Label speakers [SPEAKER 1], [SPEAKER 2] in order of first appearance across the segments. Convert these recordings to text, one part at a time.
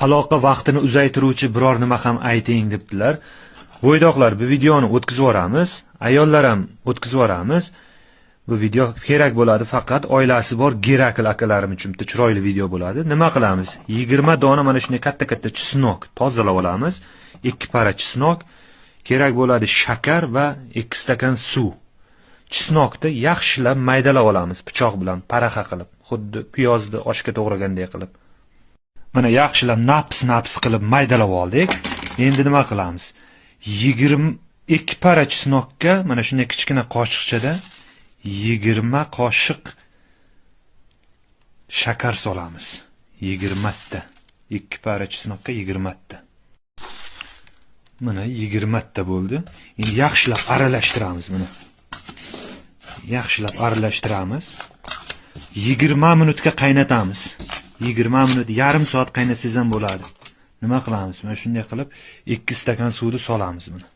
[SPEAKER 1] aloqa vaqtini uzaytiruvchi biror nima ham ayting debdilar. Bo'ydoqlar, bu videoni o'tkazib yoramiz, ayollar ham o'tkazib yoramiz. Bu video kerak bo'ladi, faqat oilasi bor Gerakl akalarim uchun bitta chiroyli video bo'ladi. Nima qilamiz? 20 dona mana shunday katta-katta chisnok tozalab olamiz. 2 para chisnok, kerak bo'ladi shakar va 2 stakan suv. Chisnokni yaxshilab maydalab olamiz pichoq bilan, paraxa qilib, xuddi piyozni oshga to'g'ragandek qilib. Mana yaxshilab naps qilib maydalab oldik. Endi nima qilamiz? 22 para chisnokka mana shunday kichkina qoshiqchada 20 qoshiq shakar solamiz. 20 ta. 2 para chisnokka 20 ta. Mana 20 ta bo'ldi. Endi yaxshilab aralashtiramiz buni. Yaxshilab aralashtiramiz. 20 minutga qaynatamiz. 20 minut, yarim soat qaynatsangiz ham bo'ladi. Nima qilamiz? Mana shunday qilib 2 stakan suvni solamiz buni.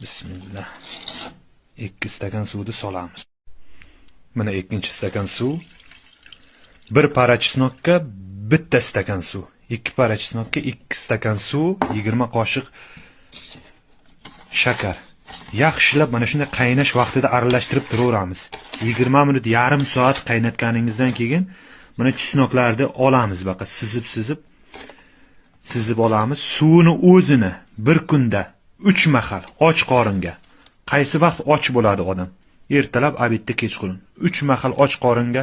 [SPEAKER 1] Bismillah. 2 stakan suvni solamiz. Mana 2 stakan suv. 1 para chisnokka 1 stakan suv. 2 para chisnokka 2 stakan suv, 20 qoshiq shakar. Yaxshilab mana shunday qaynash vaqtida aralashtirib turaveramiz. 20 minut, yarim soat qaynatganingizdan keyin mana chisnoklarni olamiz, baqa sizib olamiz. Suvini o'zini bir kunda 3 mahal och qoringa. Qaysi vaqt och bo'ladi odam? Ertalab, obedda, kechqurun. 3 mahal och qoringa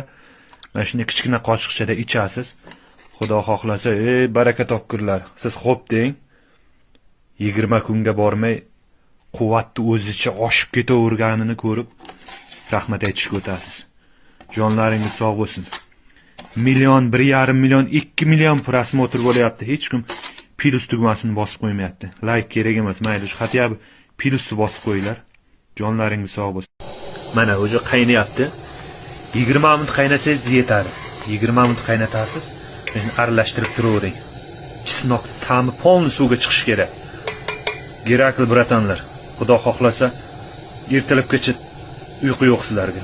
[SPEAKER 1] mana shunday kichkina qoshiqchada ichasiz. Xudo xohlasa, baraka topkurlar. Siz xo'p deng. 20 kunga bormay quvvatni o'zicha oshib ketaverganini ko'rib rahmat aytishga o'tasiz. Jonlaringiz sog' bo'lsin. Million, 1,5 million, 2 million prosmotr bo'lyapti. Hech kim plus tugmasini bosib qo'ymayapti. Like kerak emas, mayli, shu xatiyab plusni bosib qo'yinglar. Jonlaringiz sog' bo'lsin. Mana o'zi qaynayapti. 20 minut qaynasangiz yetadi. 20 minut qaynatasiz. Endi aralashtirib turavering. Chisnoq ta'mi polni suvga chiqishi kerak. Gerakl bratanlar, Xudo xohlasa ertalabgacha uyqu yo'q sizlarga.